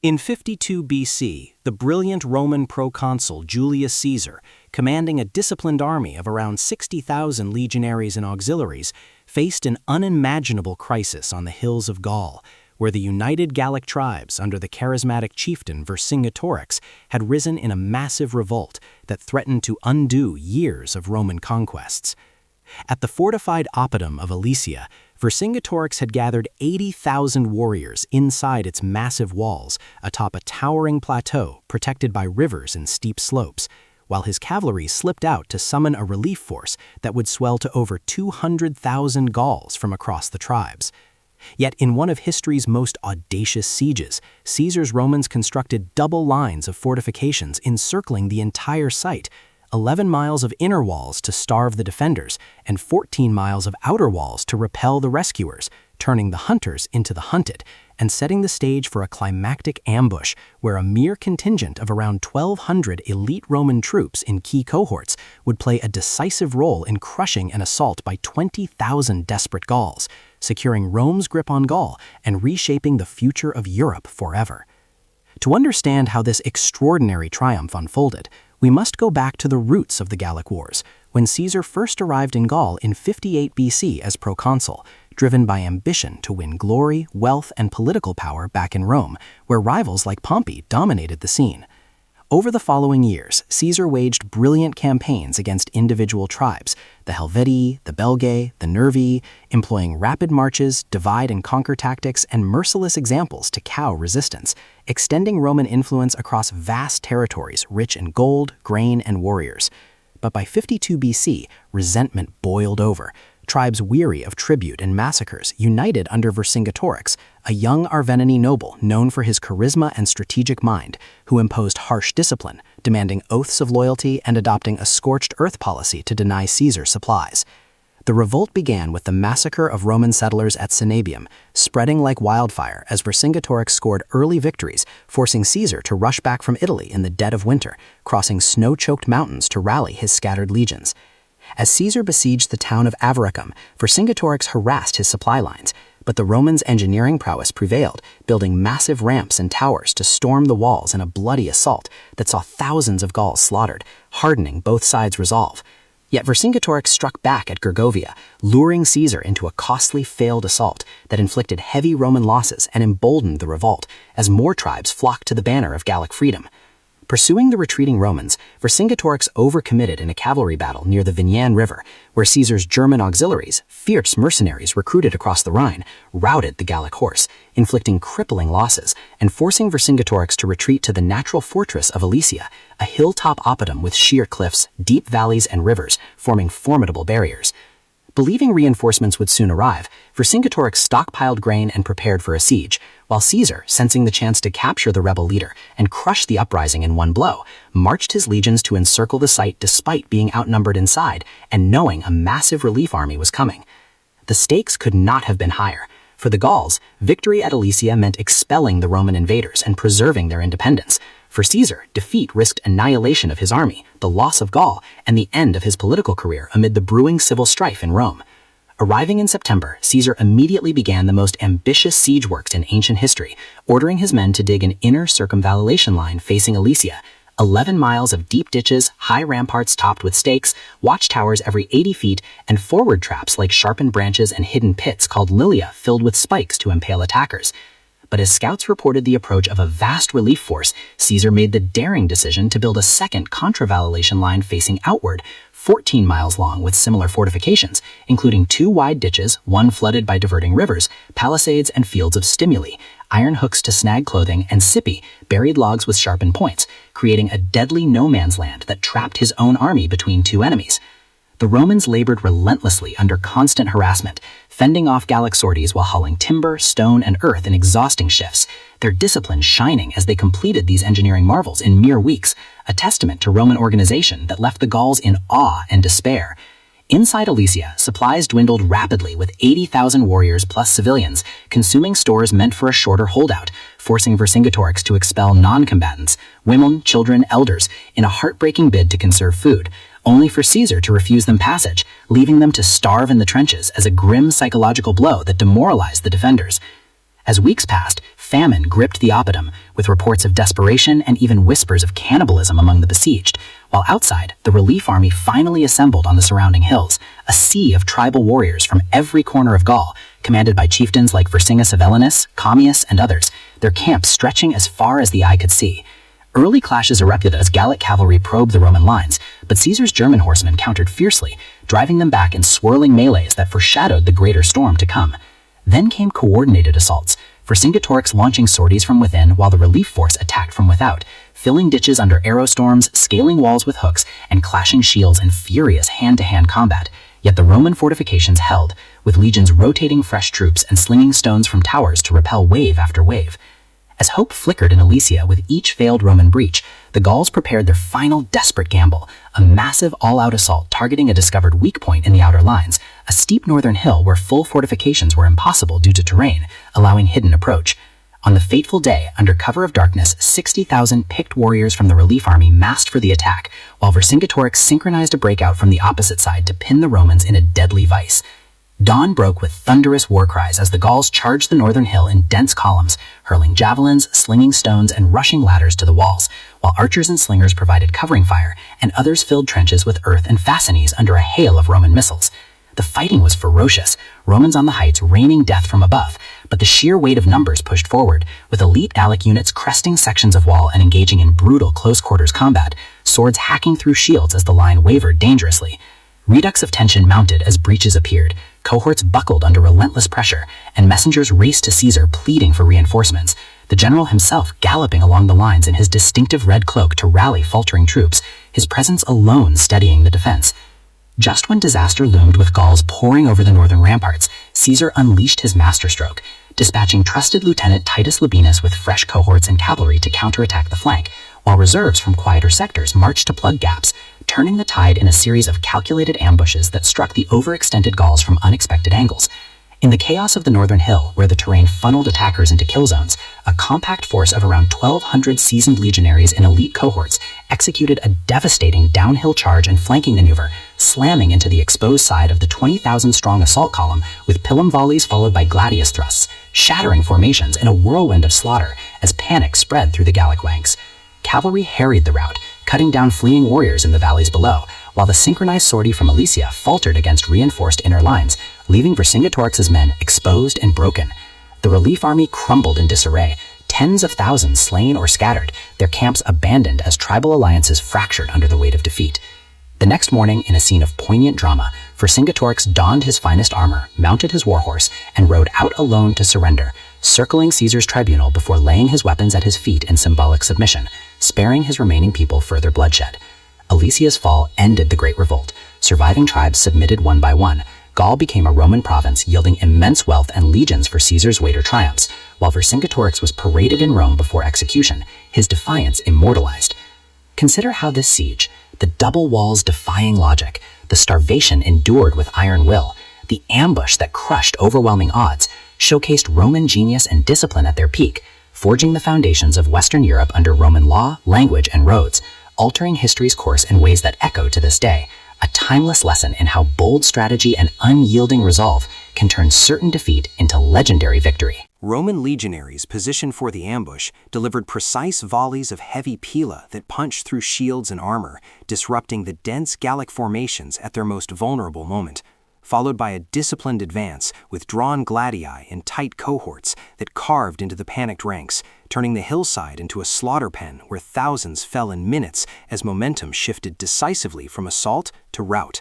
In 52 BC, the brilliant Roman proconsul Julius Caesar, commanding a disciplined army of around 60,000 legionaries and auxiliaries, faced an unimaginable crisis on the hills of Gaul, where the united Gallic tribes under the charismatic chieftain Vercingetorix had risen in a massive revolt that threatened to undo years of Roman conquests. At the fortified oppidum of Alesia, Vercingetorix had gathered 80,000 warriors inside its massive walls atop a towering plateau protected by rivers and steep slopes, while his cavalry slipped out to summon a relief force that would swell to over 200,000 Gauls from across the tribes. Yet in one of history's most audacious sieges, Caesar's Romans constructed double lines of fortifications encircling the entire site, 11 miles of inner walls to starve the defenders, and 14 miles of outer walls to repel the rescuers, turning the hunters into the hunted, and setting the stage for a climactic ambush where a mere contingent of around 1,200 elite Roman troops in key cohorts would play a decisive role in crushing an assault by 20,000 desperate Gauls, securing Rome's grip on Gaul and reshaping the future of Europe forever. To understand how this extraordinary triumph unfolded, we must go back to the roots of the Gallic Wars, when Caesar first arrived in Gaul in 58 BC as proconsul, driven by ambition to win glory, wealth, and political power back in Rome, where rivals like Pompey dominated the scene. Over the following years, Caesar waged brilliant campaigns against individual tribes, the Helvetii, the Belgae, the Nervii, employing rapid marches, divide and conquer tactics, and merciless examples to cow resistance, extending Roman influence across vast territories rich in gold, grain, and warriors. But by 52 BC, resentment boiled over. Tribes weary of tribute and massacres united under Vercingetorix, a young Arverni noble known for his charisma and strategic mind, who imposed harsh discipline, demanding oaths of loyalty and adopting a scorched earth policy to deny Caesar supplies. The revolt began with the massacre of Roman settlers at Cinabium, spreading like wildfire as Vercingetorix scored early victories, forcing Caesar to rush back from Italy in the dead of winter, crossing snow-choked mountains to rally his scattered legions. As Caesar besieged the town of Avaricum, Vercingetorix harassed his supply lines, but the Romans' engineering prowess prevailed, building massive ramps and towers to storm the walls in a bloody assault that saw thousands of Gauls slaughtered, hardening both sides' resolve. Yet Vercingetorix struck back at Gergovia, luring Caesar into a costly failed assault that inflicted heavy Roman losses and emboldened the revolt as more tribes flocked to the banner of Gallic freedom. Pursuing the retreating Romans, Vercingetorix overcommitted in a cavalry battle near the Vignane River, where Caesar's German auxiliaries, fierce mercenaries recruited across the Rhine, routed the Gallic horse, inflicting crippling losses and forcing Vercingetorix to retreat to the natural fortress of Alesia, a hilltop oppidum with sheer cliffs, deep valleys, and rivers, forming formidable barriers. Believing reinforcements would soon arrive, Vercingetorix stockpiled grain and prepared for a siege, while Caesar, sensing the chance to capture the rebel leader and crush the uprising in one blow, marched his legions to encircle the site despite being outnumbered inside and knowing a massive relief army was coming. The stakes could not have been higher. For the Gauls, victory at Alesia meant expelling the Roman invaders and preserving their independence. For Caesar, defeat risked annihilation of his army, the loss of Gaul, and the end of his political career amid the brewing civil strife in Rome. Arriving in September, Caesar immediately began the most ambitious siege works in ancient history, ordering his men to dig an inner circumvallation line facing Alesia, 11 miles of deep ditches, high ramparts topped with stakes, watchtowers every 80 feet, and forward traps like sharpened branches and hidden pits called lilia filled with spikes to impale attackers. But as scouts reported the approach of a vast relief force, Caesar made the daring decision to build a second contravallation line facing outward, 14 miles long with similar fortifications, including 2 wide ditches, one flooded by diverting rivers, palisades and fields of stimuli, iron hooks to snag clothing, and sipi, buried logs with sharpened points, creating a deadly no-man's land that trapped his own army between two enemies. The Romans labored relentlessly under constant harassment, fending off Gallic sorties while hauling timber, stone, and earth in exhausting shifts, their discipline shining as they completed these engineering marvels in mere weeks, a testament to Roman organization that left the Gauls in awe and despair. Inside Alesia, supplies dwindled rapidly with 80,000 warriors plus civilians, consuming stores meant for a shorter holdout, forcing Vercingetorix to expel non-combatants, women, children, elders, in a heartbreaking bid to conserve food, only for Caesar to refuse them passage, leaving them to starve in the trenches as a grim psychological blow that demoralized the defenders. As weeks passed, Famine gripped the oppidum, with reports of desperation and even whispers of cannibalism among the besieged, while outside, the relief army finally assembled on the surrounding hills, a sea of tribal warriors from every corner of Gaul, commanded by chieftains like Vercingetorix, Commius, and others, their camps stretching as far as the eye could see. Early clashes erupted as Gallic cavalry probed the Roman lines, but Caesar's German horsemen countered fiercely, driving them back in swirling melees that foreshadowed the greater storm to come. Then came coordinated assaults, Vercingetorix launching sorties from within while the relief force attacked from without, filling ditches under arrow storms, scaling walls with hooks, and clashing shields in furious hand-to-hand combat. Yet the Roman fortifications held, with legions rotating fresh troops and slinging stones from towers to repel wave after wave. As hope flickered in Alesia with each failed Roman breach, the Gauls prepared their final desperate gamble, a massive all-out assault targeting a discovered weak point in the outer lines, a steep northern hill where full fortifications were impossible due to terrain, allowing hidden approach. On the fateful day, under cover of darkness, 60,000 picked warriors from the relief army massed for the attack, while Vercingetorix synchronized a breakout from the opposite side to pin the Romans in a deadly vice. Dawn broke with thunderous war cries as the Gauls charged the northern hill in dense columns, hurling javelins, slinging stones, and rushing ladders to the walls, while archers and slingers provided covering fire, and others filled trenches with earth and fascines under a hail of Roman missiles. The fighting was ferocious, Romans on the heights raining death from above, but the sheer weight of numbers pushed forward, with elite Gallic units cresting sections of wall and engaging in brutal close-quarters combat, swords hacking through shields as the line wavered dangerously. Redux of tension mounted as breaches appeared, cohorts buckled under relentless pressure, and messengers raced to Caesar pleading for reinforcements, the general himself galloping along the lines in his distinctive red cloak to rally faltering troops, his presence alone steadying the defense. Just when disaster loomed with Gauls pouring over the northern ramparts, Caesar unleashed his masterstroke, dispatching trusted Lieutenant Titus Labienus with fresh cohorts and cavalry to counterattack the flank, while reserves from quieter sectors marched to plug gaps, turning the tide in a series of calculated ambushes that struck the overextended Gauls from unexpected angles. In the chaos of the northern hill, where the terrain funneled attackers into kill zones, a compact force of around 1,200 seasoned legionaries in elite cohorts executed a devastating downhill charge and flanking maneuver, slamming into the exposed side of the 20,000-strong assault column with pilum volleys followed by gladius thrusts, shattering formations in a whirlwind of slaughter as panic spread through the Gallic ranks. Cavalry harried the rout, cutting down fleeing warriors in the valleys below, while the synchronized sortie from Alesia faltered against reinforced inner lines, leaving Vercingetorix's men exposed and broken. The relief army crumbled in disarray, tens of thousands slain or scattered, their camps abandoned as tribal alliances fractured under the weight of defeat. The next morning, in a scene of poignant drama, Vercingetorix donned his finest armor, mounted his warhorse, and rode out alone to surrender, circling Caesar's tribunal before laying his weapons at his feet in symbolic submission, sparing his remaining people further bloodshed. Alesia's fall ended the Great Revolt. Surviving tribes submitted one by one. Gaul became a Roman province, yielding immense wealth and legions for Caesar's later triumphs, while Vercingetorix was paraded in Rome before execution, his defiance immortalized. Consider how this siege, the double walls defying logic, the starvation endured with iron will, the ambush that crushed overwhelming odds, showcased Roman genius and discipline at their peak, forging the foundations of Western Europe under Roman law, language, and roads, altering history's course in ways that echo to this day, a timeless lesson in how bold strategy and unyielding resolve can turn certain defeat into legendary victory. Roman legionaries positioned for the ambush delivered precise volleys of heavy pila that punched through shields and armor, disrupting the dense Gallic formations at their most vulnerable moment, followed by a disciplined advance with drawn gladii in tight cohorts that carved into the panicked ranks, turning the hillside into a slaughter pen where thousands fell in minutes as momentum shifted decisively from assault to rout.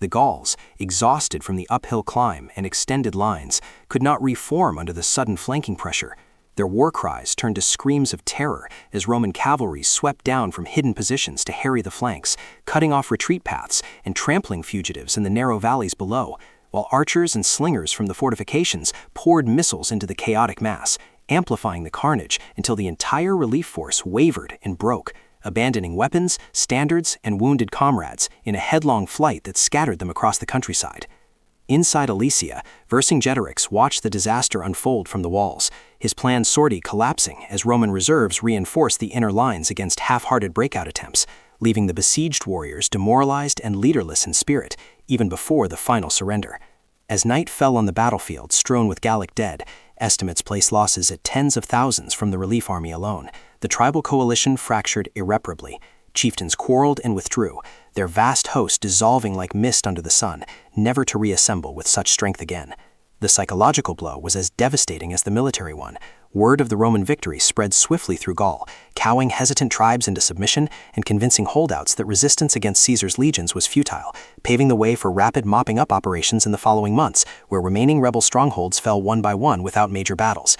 The Gauls, exhausted from the uphill climb and extended lines, could not reform under the sudden flanking pressure. Their war cries turned to screams of terror as Roman cavalry swept down from hidden positions to harry the flanks, cutting off retreat paths and trampling fugitives in the narrow valleys below, while archers and slingers from the fortifications poured missiles into the chaotic mass, amplifying the carnage until the entire relief force wavered and broke, abandoning weapons, standards, and wounded comrades in a headlong flight that scattered them across the countryside. Inside Alesia, Vercingetorix watched the disaster unfold from the walls, his planned sortie collapsing as Roman reserves reinforced the inner lines against half-hearted breakout attempts, leaving the besieged warriors demoralized and leaderless in spirit, even before the final surrender. As night fell on the battlefield strewn with Gallic dead, estimates place losses at tens of thousands from the relief army alone. The tribal coalition fractured irreparably. Chieftains quarreled and withdrew, their vast host dissolving like mist under the sun, never to reassemble with such strength again. The psychological blow was as devastating as the military one. Word of the Roman victory spread swiftly through Gaul, cowing hesitant tribes into submission and convincing holdouts that resistance against Caesar's legions was futile, paving the way for rapid mopping-up operations in the following months, where remaining rebel strongholds fell one by one without major battles.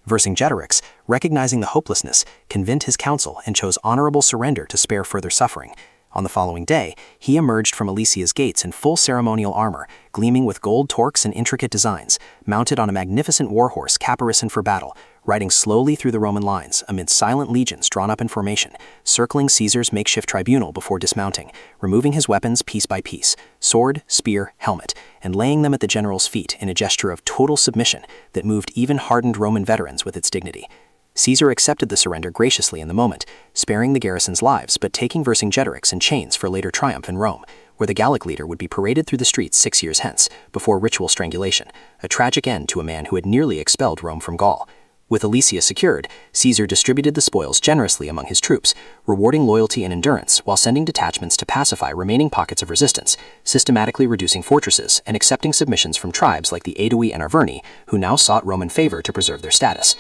Vercingetorix, recognizing the hopelessness, convened his council and chose honorable surrender to spare further suffering. On the following day, he emerged from Alesia's gates in full ceremonial armor, gleaming with gold torques and intricate designs, mounted on a magnificent warhorse caparisoned for battle, riding slowly through the Roman lines amid silent legions drawn up in formation, circling Caesar's makeshift tribunal before dismounting, removing his weapons piece by piece, sword, spear, helmet, and laying them at the general's feet in a gesture of total submission that moved even hardened Roman veterans with its dignity. Caesar accepted the surrender graciously in the moment, sparing the garrison's lives but taking Vercingetorix in chains for later triumph in Rome, where the Gallic leader would be paraded through the streets 6 years hence, before ritual strangulation, a tragic end to a man who had nearly expelled Rome from Gaul. With Alesia secured, Caesar distributed the spoils generously among his troops, rewarding loyalty and endurance while sending detachments to pacify remaining pockets of resistance, systematically reducing fortresses and accepting submissions from tribes like the Aedui and Arverni, who now sought Roman favor to preserve their status.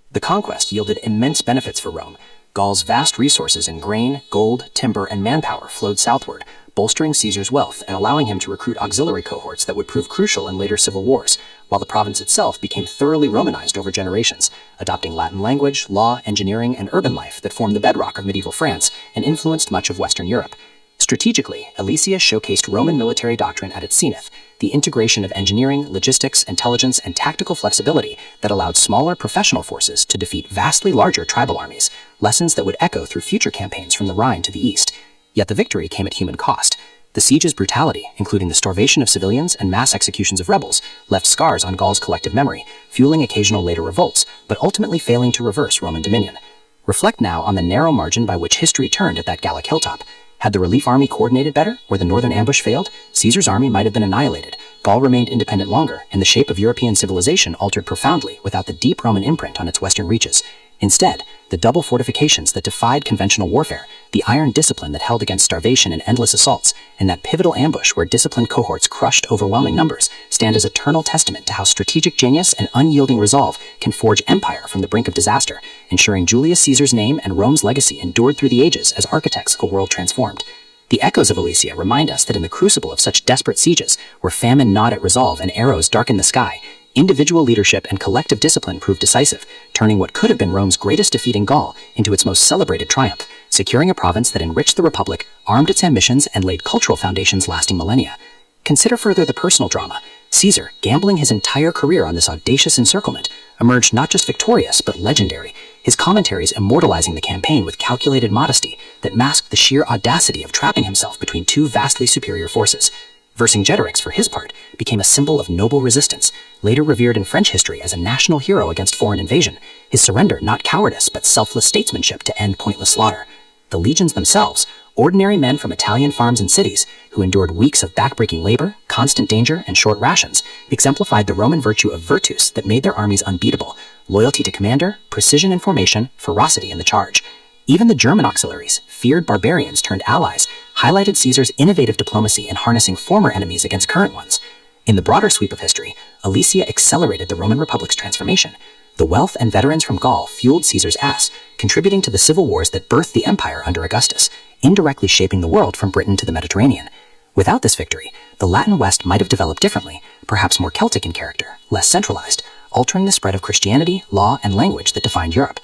The conquest yielded immense benefits for Rome. Gaul's vast resources in grain, gold, timber, and manpower flowed southward, bolstering Caesar's wealth and allowing him to recruit auxiliary cohorts that would prove crucial in later civil wars, while the province itself became thoroughly Romanized over generations, adopting Latin language, law, engineering, and urban life that formed the bedrock of medieval France and influenced much of Western Europe. Strategically, Alesia showcased Roman military doctrine at its zenith, the integration of engineering, logistics, intelligence, and tactical flexibility that allowed smaller professional forces to defeat vastly larger tribal armies, lessons that would echo through future campaigns from the Rhine to the east. Yet the victory came at human cost. The siege's brutality, including the starvation of civilians and mass executions of rebels, left scars on Gaul's collective memory, fueling occasional later revolts, but ultimately failing to reverse Roman dominion. Reflect now on the narrow margin by which history turned at that Gallic hilltop. Had the relief army coordinated better, or the northern ambush failed, Caesar's army might have been annihilated. Gaul remained independent longer, and the shape of European civilization altered profoundly without the deep Roman imprint on its western reaches. Instead, the double fortifications that defied conventional warfare, the iron discipline that held against starvation and endless assaults, and that pivotal ambush where disciplined cohorts crushed overwhelming numbers, stand as eternal testament to how strategic genius and unyielding resolve can forge empire from the brink of disaster, ensuring Julius Caesar's name and Rome's legacy endured through the ages as architects of a world transformed. The echoes of Alesia remind us that in the crucible of such desperate sieges, where famine gnawed at resolve and arrows darkened the sky, individual leadership and collective discipline proved decisive, turning what could have been Rome's greatest defeat in Gaul into its most celebrated triumph, securing a province that enriched the Republic, armed its ambitions, and laid cultural foundations lasting millennia. Consider further the personal drama. Caesar, gambling his entire career on this audacious encirclement, emerged not just victorious but legendary, his commentaries immortalizing the campaign with calculated modesty that masked the sheer audacity of trapping himself between two vastly superior forces. Vercingetorix, for his part, became a symbol of noble resistance, later revered in French history as a national hero against foreign invasion, his surrender not cowardice but selfless statesmanship to end pointless slaughter. The legions themselves, ordinary men from Italian farms and cities, who endured weeks of backbreaking labor, constant danger, and short rations, exemplified the Roman virtue of virtus that made their armies unbeatable: loyalty to commander, precision in formation, ferocity in the charge. Even the German auxiliaries, feared barbarians turned allies, highlighted Caesar's innovative diplomacy in harnessing former enemies against current ones. In the broader sweep of history, Alesia accelerated the Roman Republic's transformation. The wealth and veterans from Gaul fueled Caesar's ass, contributing to the civil wars that birthed the empire under Augustus, indirectly shaping the world from Britain to the Mediterranean. Without this victory, the Latin West might have developed differently, perhaps more Celtic in character, less centralized, altering the spread of Christianity, law, and language that defined Europe.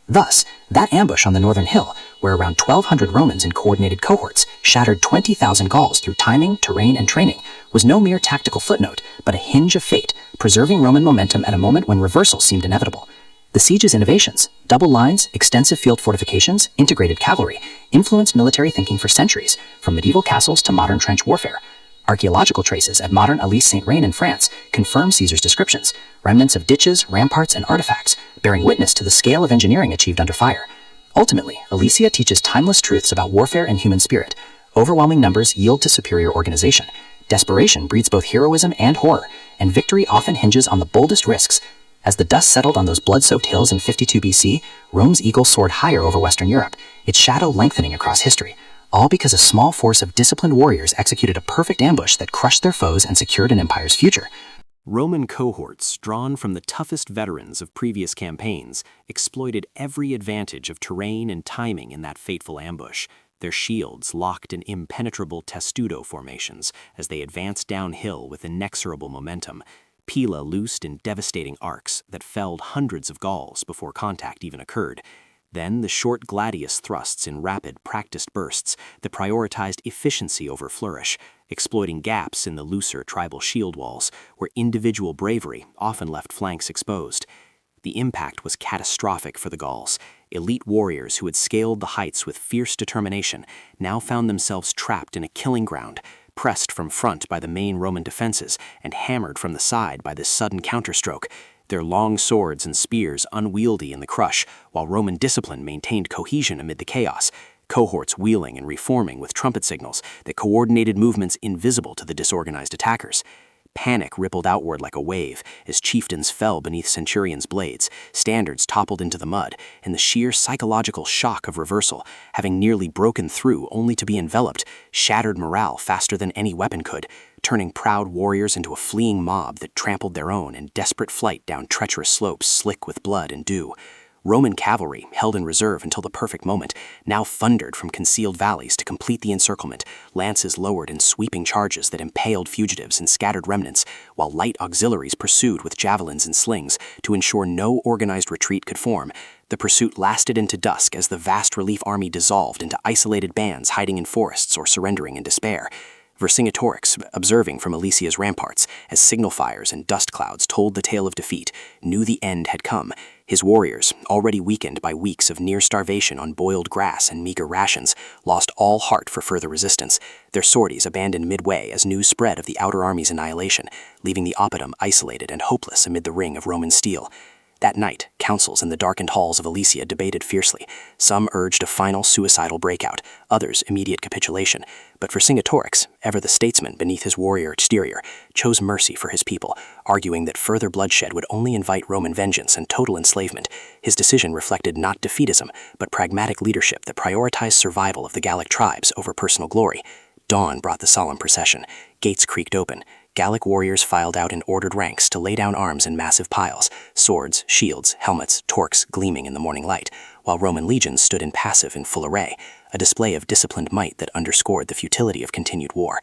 Thus, that ambush on the northern hill, where around 1,200 Romans in coordinated cohorts shattered 20,000 Gauls through timing, terrain, and training, was no mere tactical footnote, but a hinge of fate, preserving Roman momentum at a moment when reversal seemed inevitable. The siege's innovations, double lines, extensive field fortifications, integrated cavalry, influenced military thinking for centuries, from medieval castles to modern trench warfare. Archaeological traces at modern Alesia in France confirm Caesar's descriptions, remnants of ditches, ramparts, and artifacts, bearing witness to the scale of engineering achieved under fire. Ultimately, Alesia teaches timeless truths about warfare and human spirit. Overwhelming numbers yield to superior organization. Desperation breeds both heroism and horror, and victory often hinges on the boldest risks. As the dust settled on those blood-soaked hills in 52 BC, Rome's eagle soared higher over Western Europe, its shadow lengthening across history, all because a small force of disciplined warriors executed a perfect ambush that crushed their foes and secured an empire's future. Roman cohorts, drawn from the toughest veterans of previous campaigns, exploited every advantage of terrain and timing in that fateful ambush, their shields locked in impenetrable testudo formations as they advanced downhill with inexorable momentum, pila loosed in devastating arcs that felled hundreds of Gauls before contact even occurred. Then the short gladius thrusts in rapid, practiced bursts that prioritized efficiency over flourish, exploiting gaps in the looser tribal shield walls where individual bravery often left flanks exposed. The impact was catastrophic for the Gauls. Elite warriors who had scaled the heights with fierce determination now found themselves trapped in a killing ground, pressed from front by the main Roman defenses and hammered from the side by this sudden counterstroke, their long swords and spears unwieldy in the crush, while Roman discipline maintained cohesion amid the chaos, cohorts wheeling and reforming with trumpet signals that coordinated movements invisible to the disorganized attackers. Panic rippled outward like a wave as chieftains fell beneath centurions' blades, standards toppled into the mud, and the sheer psychological shock of reversal, having nearly broken through only to be enveloped, shattered morale faster than any weapon could, turning proud warriors into a fleeing mob that trampled their own in desperate flight down treacherous slopes slick with blood and dew. Roman cavalry, held in reserve until the perfect moment, now thundered from concealed valleys to complete the encirclement, lances lowered in sweeping charges that impaled fugitives and scattered remnants, while light auxiliaries pursued with javelins and slings to ensure no organized retreat could form. The pursuit lasted into dusk as the vast relief army dissolved into isolated bands hiding in forests or surrendering in despair. Vercingetorix, observing from Alesia's ramparts as signal fires and dust clouds told the tale of defeat, knew the end had come. His warriors, already weakened by weeks of near starvation on boiled grass and meager rations, lost all heart for further resistance, their sorties abandoned midway as news spread of the outer army's annihilation, leaving the oppidum isolated and hopeless amid the ring of Roman steel. That night, councils in the darkened halls of Alesia debated fiercely. Some urged a final suicidal breakout, others immediate capitulation. But Vercingetorix, ever the statesman beneath his warrior exterior, chose mercy for his people, arguing that further bloodshed would only invite Roman vengeance and total enslavement. His decision reflected not defeatism, but pragmatic leadership that prioritized survival of the Gallic tribes over personal glory. Dawn brought the solemn procession. Gates creaked open. Gallic warriors filed out in ordered ranks to lay down arms in massive piles, swords, shields, helmets, torques gleaming in the morning light, while Roman legions stood impassive in full array, a display of disciplined might that underscored the futility of continued war.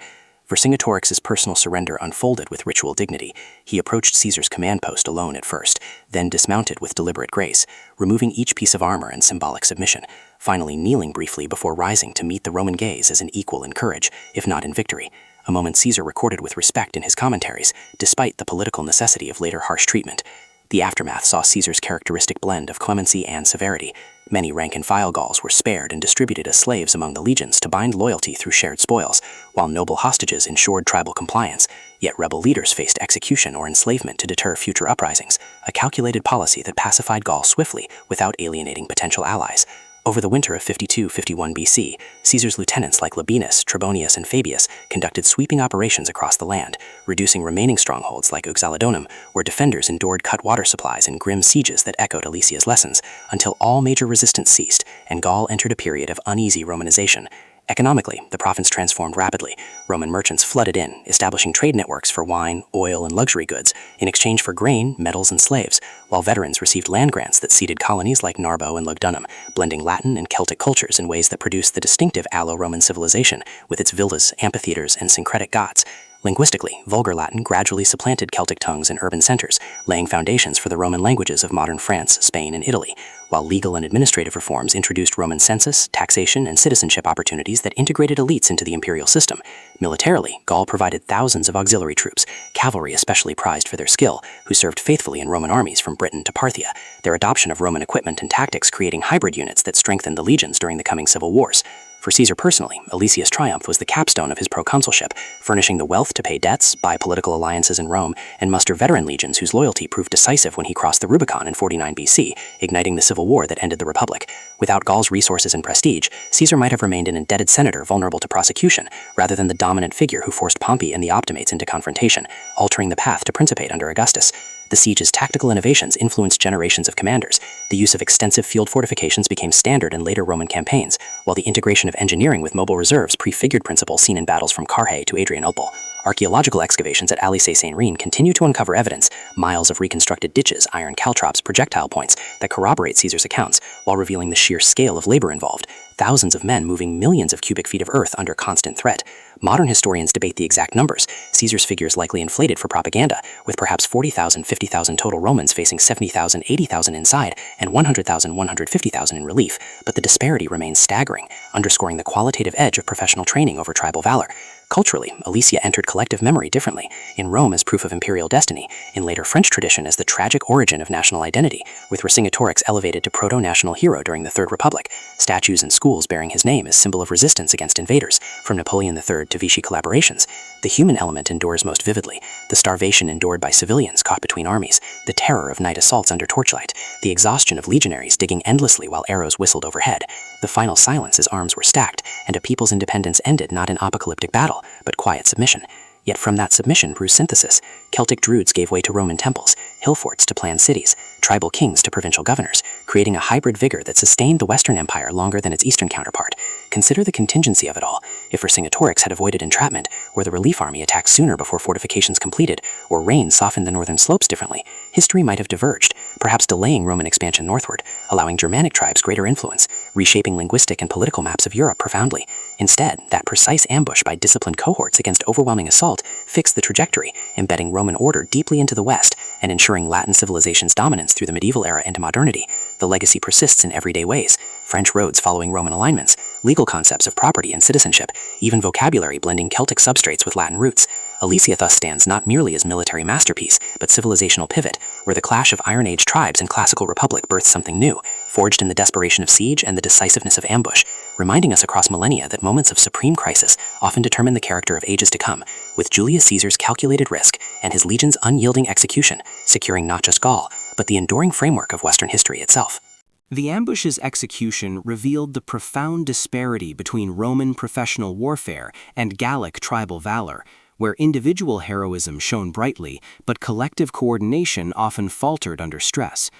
Vercingetorix's personal surrender unfolded with ritual dignity. He approached Caesar's command post alone at first, then dismounted with deliberate grace, removing each piece of armor in symbolic submission, finally kneeling briefly before rising to meet the Roman gaze as an equal in courage, if not in victory. A moment Caesar recorded with respect in his commentaries, despite the political necessity of later harsh treatment. The aftermath saw Caesar's characteristic blend of clemency and severity. Many rank-and-file Gauls were spared and distributed as slaves among the legions to bind loyalty through shared spoils, while noble hostages ensured tribal compliance, yet rebel leaders faced execution or enslavement to deter future uprisings, a calculated policy that pacified Gaul swiftly without alienating potential allies. Over the winter of 52-51 BC, Caesar's lieutenants like Labienus, Trebonius, and Fabius conducted sweeping operations across the land, reducing remaining strongholds like Uxalodonum, where defenders endured cut water supplies and grim sieges that echoed Alesia's lessons, until all major resistance ceased and Gaul entered a period of uneasy Romanization. Economically, the province transformed rapidly. Roman merchants flooded in, establishing trade networks for wine, oil, and luxury goods in exchange for grain, metals, and slaves, while veterans received land grants that seeded colonies like Narbo and Lugdunum, blending Latin and Celtic cultures in ways that produced the distinctive Allo-Roman civilization with its villas, amphitheaters, and syncretic Goths. Linguistically, Vulgar Latin gradually supplanted Celtic tongues in urban centers, laying foundations for the Roman languages of modern France, Spain, and Italy, while legal and administrative reforms introduced Roman census, taxation, and citizenship opportunities that integrated elites into the imperial system. Militarily, Gaul provided thousands of auxiliary troops, cavalry especially prized for their skill, who served faithfully in Roman armies from Britain to Parthia, their adoption of Roman equipment and tactics creating hybrid units that strengthened the legions during the coming civil wars. For Caesar personally, Alesia's triumph was the capstone of his proconsulship, furnishing the wealth to pay debts, buy political alliances in Rome, and muster veteran legions whose loyalty proved decisive when he crossed the Rubicon in 49 BC, igniting the civil war that ended the Republic. Without Gaul's resources and prestige, Caesar might have remained an indebted senator vulnerable to prosecution, rather than the dominant figure who forced Pompey and the Optimates into confrontation, altering the path to principate under Augustus. The siege's tactical innovations influenced generations of commanders. The use of extensive field fortifications became standard in later Roman campaigns, while the integration of engineering with mobile reserves prefigured principles seen in battles from Carrhae to Adrianople. Archaeological excavations at Alesia continue to uncover evidence, miles of reconstructed ditches, iron caltrops, projectile points, that corroborate Caesar's accounts, while revealing the sheer scale of labor involved. Thousands of men moving millions of cubic feet of earth under constant threat. Modern historians debate the exact numbers. Caesar's figures likely inflated for propaganda, with perhaps 40,000, 50,000 total Romans facing 70,000, 80,000 inside, and 100,000, 150,000 in relief, but the disparity remains staggering, underscoring the qualitative edge of professional training over tribal valor. Culturally, Alesia entered collective memory differently, in Rome as proof of imperial destiny, in later French tradition as the tragic origin of national identity, with Vercingetorix elevated to proto-national hero during the Third Republic, statues and schools bearing his name as symbol of resistance against invaders, from Napoleon III to Vichy collaborations. The human element endures most vividly, the starvation endured by civilians caught between armies, the terror of night assaults under torchlight, the exhaustion of legionaries digging endlessly while arrows whistled overhead, the final silence as arms were stacked, and a people's independence ended not in apocalyptic battle, but quiet submission. Yet from that submission grew synthesis. Celtic druids gave way to Roman temples, hill forts to planned cities, tribal kings to provincial governors, creating a hybrid vigor that sustained the Western Empire longer than its eastern counterpart. Consider the contingency of it all. If Vercingetorix had avoided entrapment, or the relief army attacked sooner before fortifications completed, or rain softened the northern slopes differently, history might have diverged, perhaps delaying Roman expansion northward, allowing Germanic tribes greater influence, reshaping linguistic and political maps of Europe profoundly. Instead, that precise ambush by disciplined cohorts against overwhelming assault fixed the trajectory, embedding Roman order deeply into the West and ensuring Latin civilization's dominance through the medieval era into modernity. The legacy persists in everyday ways: French roads following Roman alignments, legal concepts of property and citizenship, even vocabulary blending Celtic substrates with Latin roots. Alesia thus stands not merely as military masterpiece, but civilizational pivot, where the clash of Iron Age tribes and classical republic births something new, forged in the desperation of siege and the decisiveness of ambush, reminding us across millennia that moments of supreme crisis often determine the character of ages to come, with Julius Caesar's calculated risk and his legion's unyielding execution, securing not just Gaul, but the enduring framework of Western history itself. The ambush's execution revealed the profound disparity between Roman professional warfare and Gallic tribal valor, where individual heroism shone brightly, but collective coordination often faltered under stress.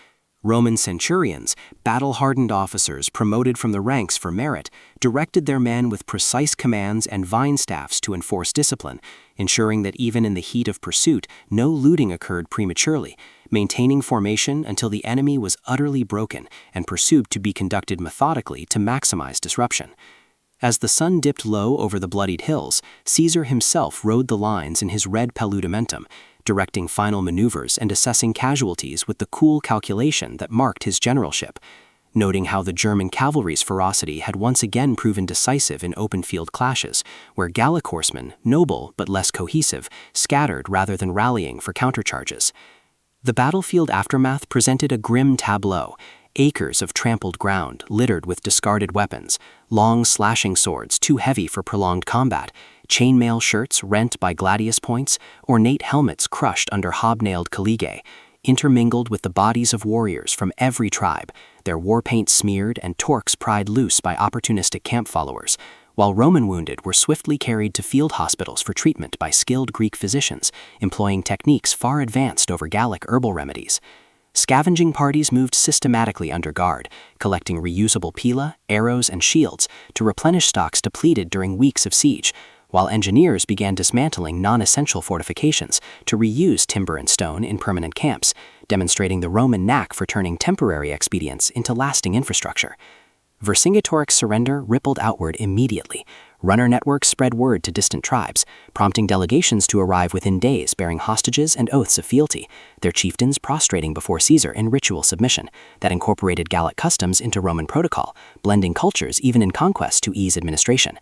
Roman centurions, battle-hardened officers promoted from the ranks for merit, directed their men with precise commands and vine staffs to enforce discipline, ensuring that even in the heat of pursuit, no looting occurred prematurely, maintaining formation until the enemy was utterly broken and pursuit to be conducted methodically to maximize disruption. As the sun dipped low over the bloodied hills, Caesar himself rode the lines in his red paludamentum, directing final maneuvers and assessing casualties with the cool calculation that marked his generalship, noting how the German cavalry's ferocity had once again proven decisive in open-field clashes, where Gallic horsemen, noble but less cohesive, scattered rather than rallying for countercharges. The battlefield aftermath presented a grim tableau: acres of trampled ground littered with discarded weapons, long slashing swords too heavy for prolonged combat, chainmail shirts rent by gladius points, ornate helmets crushed under hobnailed caligae, intermingled with the bodies of warriors from every tribe, their war paint smeared and torques pried loose by opportunistic camp followers, while Roman wounded were swiftly carried to field hospitals for treatment by skilled Greek physicians, employing techniques far advanced over Gallic herbal remedies. Scavenging parties moved systematically under guard, collecting reusable pila, arrows, and shields to replenish stocks depleted during weeks of siege, while engineers began dismantling non-essential fortifications to reuse timber and stone in permanent camps, demonstrating the Roman knack for turning temporary expedients into lasting infrastructure. Vercingetorix's surrender rippled outward immediately. Runner networks spread word to distant tribes, prompting delegations to arrive within days bearing hostages and oaths of fealty, their chieftains prostrating before Caesar in ritual submission that incorporated Gallic customs into Roman protocol, blending cultures even in conquest to ease administration.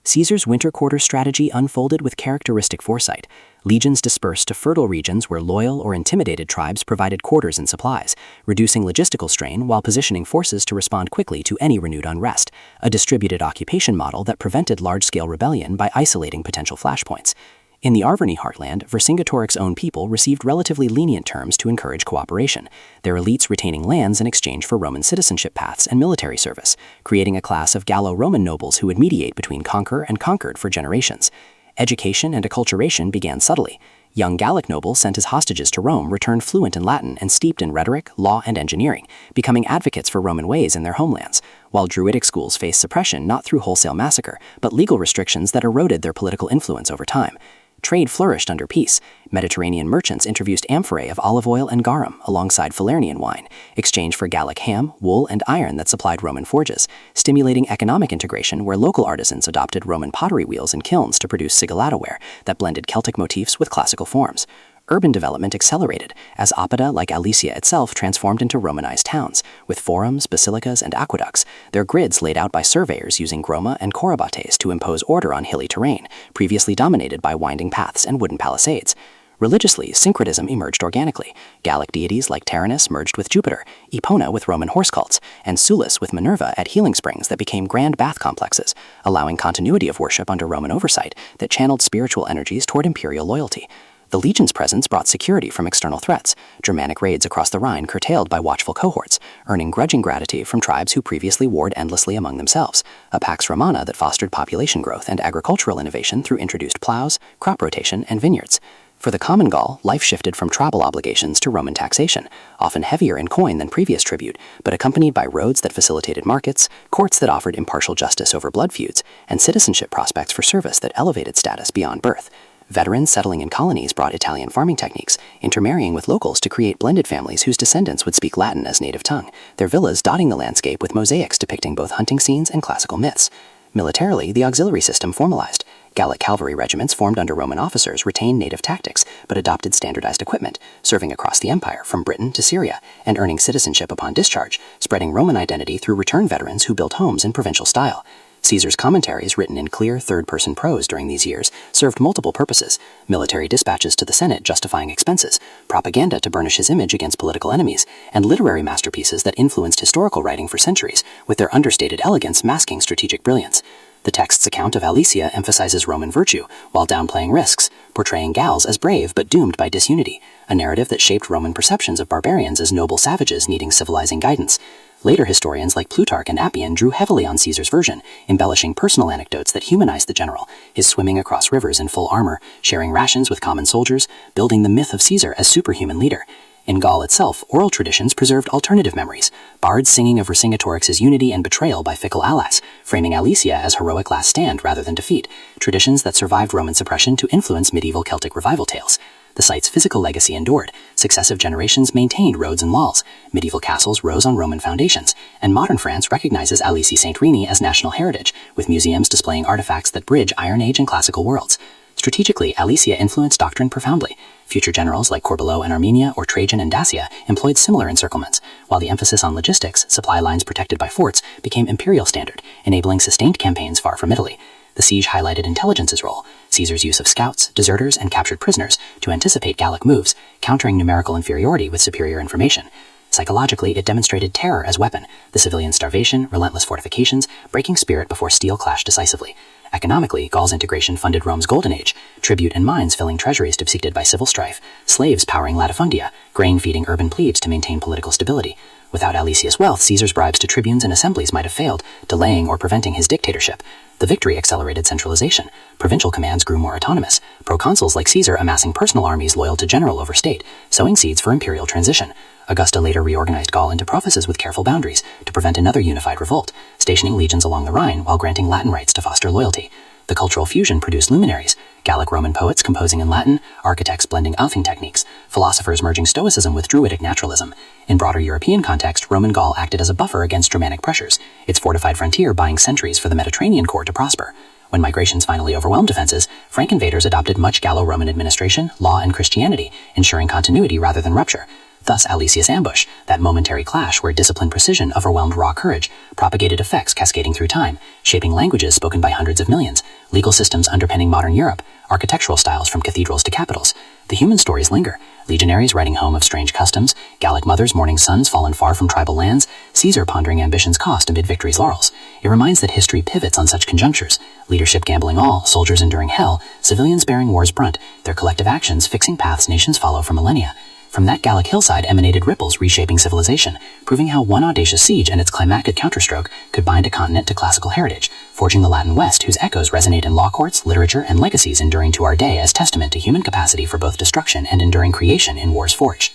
Caesar's winter quarter strategy unfolded with characteristic foresight. Legions dispersed to fertile regions where loyal or intimidated tribes provided quarters and supplies, reducing logistical strain while positioning forces to respond quickly to any renewed unrest, a distributed occupation model that prevented large-scale rebellion by isolating potential flashpoints. In the Arverni heartland, Vercingetorix's own people received relatively lenient terms to encourage cooperation, their elites retaining lands in exchange for Roman citizenship paths and military service, creating a class of Gallo-Roman nobles who would mediate between conqueror and conquered for generations. Education and acculturation began subtly. Young Gallic nobles sent as hostages to Rome returned fluent in Latin and steeped in rhetoric, law, and engineering, becoming advocates for Roman ways in their homelands, while Druidic schools faced suppression not through wholesale massacre, but legal restrictions that eroded their political influence over time. Trade flourished under peace. Mediterranean merchants introduced amphorae of olive oil and garum alongside Falernian wine, exchanged for Gallic ham, wool, and iron that supplied Roman forges, stimulating economic integration where local artisans adopted Roman pottery wheels and kilns to produce sigillato-ware that blended Celtic motifs with classical forms. Urban development accelerated, as Oppida, like Alesia itself, transformed into Romanized towns, with forums, basilicas, and aqueducts, their grids laid out by surveyors using groma and corybates to impose order on hilly terrain, previously dominated by winding paths and wooden palisades. Religiously, syncretism emerged organically. Gallic deities like Taranis merged with Jupiter, Epona with Roman horse cults, and Sulis with Minerva at healing springs that became grand bath complexes, allowing continuity of worship under Roman oversight that channeled spiritual energies toward imperial loyalty. The legion's presence brought security from external threats, Germanic raids across the Rhine curtailed by watchful cohorts, earning grudging gratitude from tribes who previously warred endlessly among themselves, a pax romana that fostered population growth and agricultural innovation through introduced plows, crop rotation, and vineyards. For the common Gaul, life shifted from tribal obligations to Roman taxation, often heavier in coin than previous tribute, but accompanied by roads that facilitated markets, courts that offered impartial justice over blood feuds, and citizenship prospects for service that elevated status beyond birth. Veterans settling in colonies brought Italian farming techniques, intermarrying with locals to create blended families whose descendants would speak Latin as native tongue, their villas dotting the landscape with mosaics depicting both hunting scenes and classical myths. Militarily, the auxiliary system formalized. Gallic cavalry regiments formed under Roman officers retained native tactics, but adopted standardized equipment, serving across the empire from Britain to Syria, and earning citizenship upon discharge, spreading Roman identity through return veterans who built homes in provincial style. Caesar's commentaries, written in clear third-person prose during these years, served multiple purposes: military dispatches to the Senate justifying expenses, propaganda to burnish his image against political enemies, and literary masterpieces that influenced historical writing for centuries, with their understated elegance masking strategic brilliance. The text's account of Alesia emphasizes Roman virtue, while downplaying risks, portraying Gauls as brave but doomed by disunity, a narrative that shaped Roman perceptions of barbarians as noble savages needing civilizing guidance. Later historians like Plutarch and Appian drew heavily on Caesar's version, embellishing personal anecdotes that humanized the general, his swimming across rivers in full armor, sharing rations with common soldiers, building the myth of Caesar as superhuman leader. In Gaul itself, oral traditions preserved alternative memories, bards singing of Vercingetorix's unity and betrayal by fickle allies, framing Alesia as heroic last stand rather than defeat, traditions that survived Roman suppression to influence medieval Celtic revival tales. The site's physical legacy endured. Successive generations maintained roads and walls. Medieval castles rose on Roman foundations, and modern France recognizes Alesia Saint-Remy as national heritage, with museums displaying artifacts that bridge Iron Age and classical worlds. Strategically, Alesia influenced doctrine profoundly. Future generals like Corbulo in Armenia or Trajan in Dacia employed similar encirclements, while the emphasis on logistics, supply lines protected by forts, became imperial standard, enabling sustained campaigns far from Italy. The siege highlighted intelligence's role, Caesar's use of scouts, deserters, and captured prisoners to anticipate Gallic moves, countering numerical inferiority with superior information. Psychologically, it demonstrated terror as weapon, the civilian starvation, relentless fortifications, breaking spirit before steel clashed decisively. Economically, Gaul's integration funded Rome's golden age, tribute and mines filling treasuries depleted by civil strife, slaves powering latifundia, grain feeding urban plebes to maintain political stability. Without Alesia's wealth, Caesar's bribes to tribunes and assemblies might have failed, delaying or preventing his dictatorship. The victory accelerated centralization. Provincial commands grew more autonomous, proconsuls like Caesar amassing personal armies loyal to general over state, sowing seeds for imperial transition. Augusta later reorganized Gaul into provinces with careful boundaries to prevent another unified revolt, stationing legions along the Rhine while granting Latin rights to foster loyalty. The cultural fusion produced luminaries, Gallic Roman poets composing in Latin, architects blending Althing techniques, philosophers merging Stoicism with Druidic naturalism. In broader European context, Roman Gaul acted as a buffer against Germanic pressures, its fortified frontier buying centuries for the Mediterranean core to prosper. When migrations finally overwhelmed defenses, Frank invaders adopted much Gallo-Roman administration, law, and Christianity, ensuring continuity rather than rupture. Thus Alesia's ambush, that momentary clash where disciplined precision overwhelmed raw courage, propagated effects cascading through time, shaping languages spoken by hundreds of millions, legal systems underpinning modern Europe, architectural styles from cathedrals to capitals. The human stories linger, legionaries writing home of strange customs, Gallic mothers mourning sons fallen far from tribal lands, Caesar pondering ambition's cost amid victory's laurels. It reminds that history pivots on such conjunctures, leadership gambling all, soldiers enduring hell, civilians bearing war's brunt, their collective actions fixing paths nations follow for millennia. From that Gallic hillside emanated ripples reshaping civilization, proving how one audacious siege and its climactic counterstroke could bind a continent to classical heritage, forging the Latin West whose echoes resonate in law courts, literature, and legacies enduring to our day as testament to human capacity for both destruction and enduring creation in war's forge.